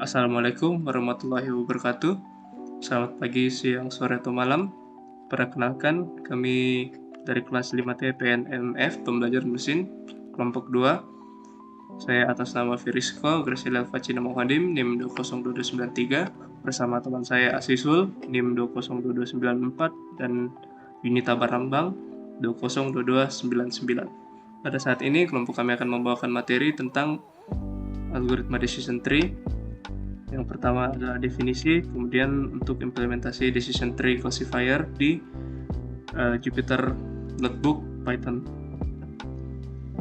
Assalamualaikum warahmatullahi wabarakatuh. Selamat pagi, siang, sore, atau malam. Perkenalkan, kami dari kelas 5T PNMF Pembelajaran Mesin, kelompok 2. Saya atas nama Firisko, Graciela Facina Mohadim, NIM 20293, bersama teman saya Asisul, NIM 202294, dan Yunita Barambang, 202299. Pada saat ini, kelompok kami akan membawakan materi tentang algoritma decision tree. Yang pertama adalah definisi, kemudian untuk implementasi decision tree classifier di Jupyter Notebook Python.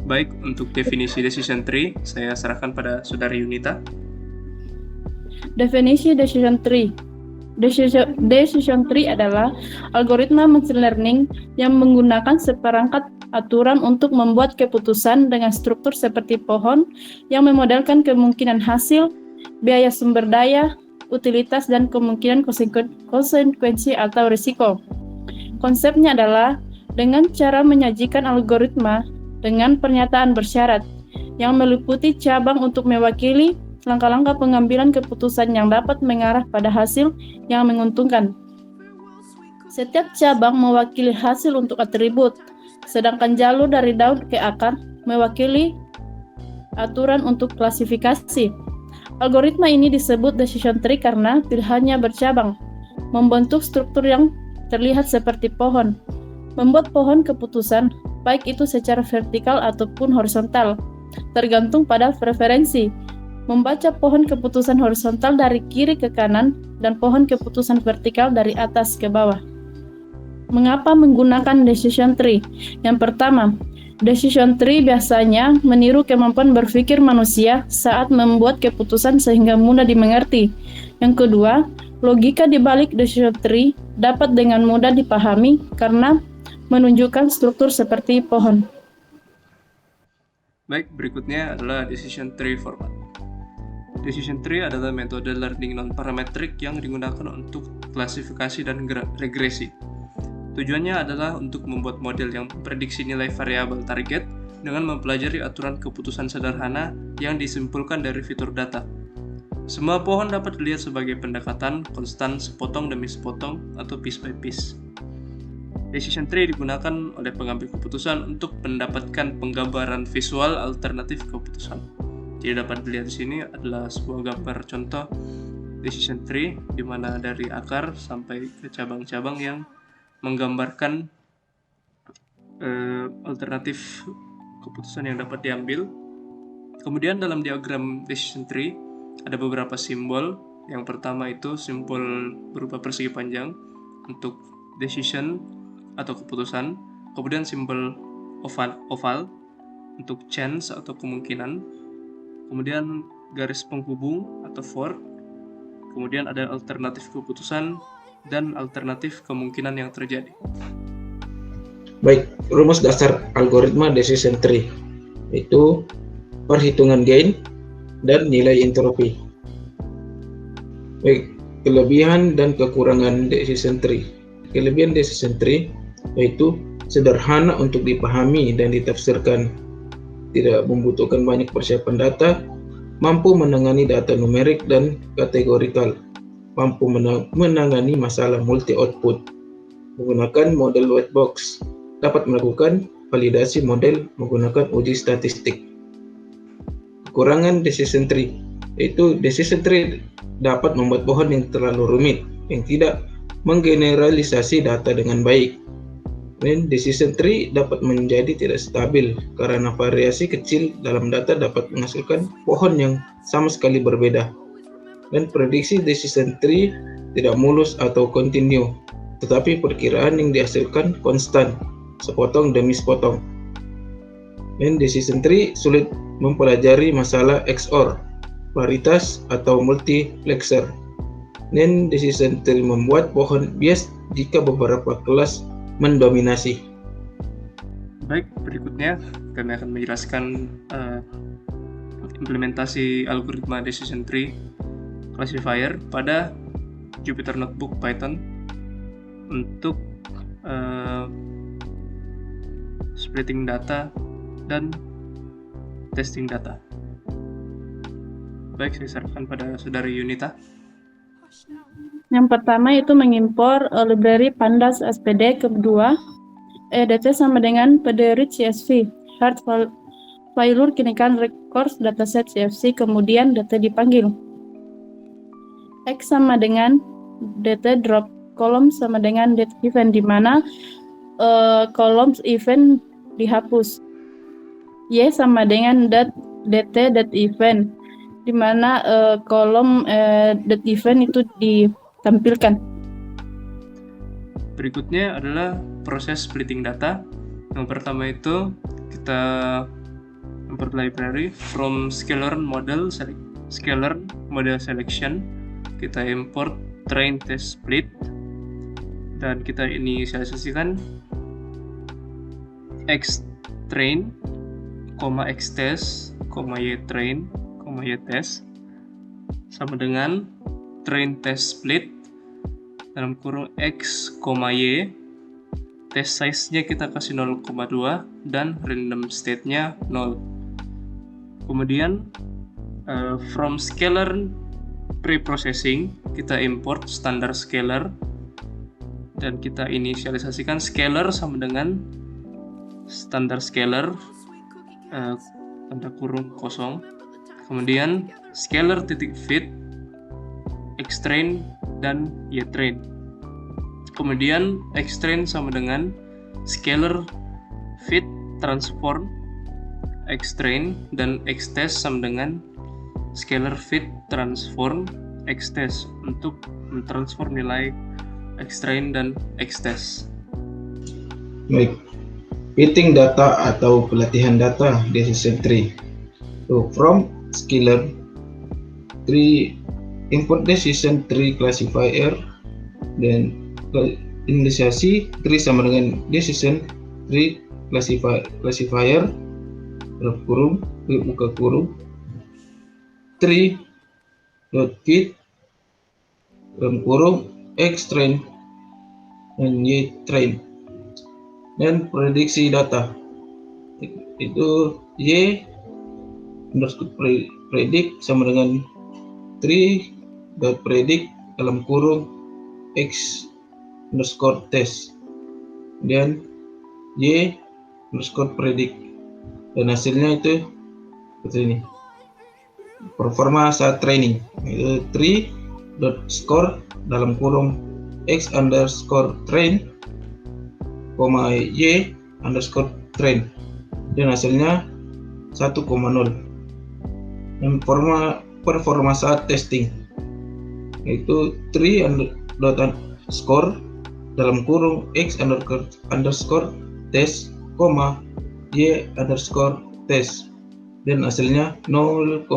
Baik, untuk definisi decision tree, saya serahkan pada Saudari Yunita. Definisi decision tree. Decision tree adalah algoritma machine learning yang menggunakan seperangkat aturan untuk membuat keputusan dengan struktur seperti pohon yang memodelkan kemungkinan hasil, biaya sumber daya, utilitas, dan kemungkinan konsekuensi atau risiko. Konsepnya adalah dengan cara menyajikan algoritma dengan pernyataan bersyarat yang meliputi cabang untuk mewakili langkah-langkah pengambilan keputusan yang dapat mengarah pada hasil yang menguntungkan. Setiap cabang mewakili hasil untuk atribut, sedangkan jalur dari daun ke akar mewakili aturan untuk klasifikasi. Algoritma ini disebut decision tree karena pilihannya bercabang, membentuk struktur yang terlihat seperti pohon, membuat pohon keputusan, baik itu secara vertikal ataupun horizontal, tergantung pada preferensi, membaca pohon keputusan horizontal dari kiri ke kanan dan pohon keputusan vertikal dari atas ke bawah. Mengapa menggunakan decision tree? Yang pertama, decision tree biasanya meniru kemampuan berpikir manusia saat membuat keputusan sehingga mudah dimengerti. Yang kedua, logika di balik decision tree dapat dengan mudah dipahami karena menunjukkan struktur seperti pohon. Baik, berikutnya adalah decision tree format. Decision tree adalah metode learning non-parametric yang digunakan untuk klasifikasi dan regresi. Tujuannya adalah untuk membuat model yang memprediksi nilai variabel target dengan mempelajari aturan keputusan sederhana yang disimpulkan dari fitur data. Semua pohon dapat dilihat sebagai pendekatan konstan sepotong demi sepotong atau piece by piece. Decision tree digunakan oleh pengambil keputusan untuk mendapatkan penggambaran visual alternatif keputusan. Jadi dapat dilihat di sini adalah sebuah gambar contoh decision tree di mana dari akar sampai ke cabang-cabang yang menggambarkan alternatif keputusan yang dapat diambil. Kemudian dalam diagram decision tree ada beberapa simbol. Yang pertama itu simbol berupa persegi panjang untuk decision atau keputusan. Kemudian simbol oval untuk chance atau kemungkinan. Kemudian garis penghubung atau for. Kemudian ada alternatif keputusan dan alternatif kemungkinan yang terjadi. Baik, rumus dasar algoritma decision tree itu perhitungan gain dan nilai entropi. Baik, kelebihan dan kekurangan decision tree. Kelebihan decision tree yaitu sederhana untuk dipahami dan ditafsirkan, tidak membutuhkan banyak persiapan data, mampu menangani data numerik dan kategorikal, mampu menangani masalah multi-output, menggunakan model white box, dapat melakukan validasi model menggunakan uji statistik. Kekurangan decision tree yaitu decision tree dapat membuat pohon yang terlalu rumit, yang tidak menggeneralisasi data dengan baik. Dan decision tree dapat menjadi tidak stabil karena variasi kecil dalam data dapat menghasilkan pohon yang sama sekali berbeda. Dan prediksi decision tree tidak mulus atau kontinu, tetapi perkiraan yang dihasilkan konstan, sepotong demi sepotong. Dan decision tree sulit mempelajari masalah XOR, paritas atau multiplexer. Dan decision tree membuat pohon bias jika beberapa kelas mendominasi. Baik, berikutnya kami akan menjelaskan implementasi algoritma decision tree classifier pada Jupyter Notebook Python untuk splitting data dan testing data. Baik, saya serahkan pada Saudari Yunita. Yang pertama itu mengimpor library Pandas SPD, kedua EDT sama dengan PDRead CSV, hard failure clinical records dataset CSV, kemudian data dipanggil. X sama dengan DT drop column sama dengan date event, di mana kolom event dihapus. Y sama dengan DT date event, di mana kolom date event itu ditampilkan. Berikutnya adalah proses splitting data. Yang pertama itu kita import library from scalar model selection. Kita import train test split dan kita inisialisasikan x train, x test, y train, y test sama dengan train test split dalam kurung x, y, test size-nya kita kasih 0,2 dan random state-nya 0. Kemudian from scalar preprocessing kita import standar scalar dan kita inisialisasikan scalar sama dengan standar scalar tanda kurung kosong. Kemudian scalar titik fit, x train dan y train. Kemudian x train sama dengan scalar fit transform x train dan x test sama dengan scalar fit transform x test untuk mentransform nilai x train dan x test. Baik, fitting data atau pelatihan data decision tree. So from scalar tree import decision tree classifier dan inisiasi tree sama dengan decision tree classifier kurung buka kurung tree dot fit dalam kurung x train dan y train dan prediksi data itu y underscore predict sama dengan tree dot predict dalam kurung x underscore test dan y underscore predict dan hasilnya itu seperti ini. Performa saat training itu tree dot score dalam kurung x underscore train, y underscore train dan hasilnya 1,0. Dan performa saat testing yaitu tree dot score dalam kurung x underscore test, y underscore test dan hasilnya 0,73.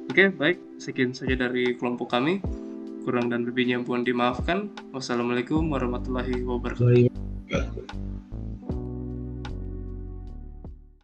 Oke, baik. Sekian saja dari kelompok kami. Kurang dan lebihnya mohon dimaafkan. Wassalamualaikum warahmatullahi wabarakatuh.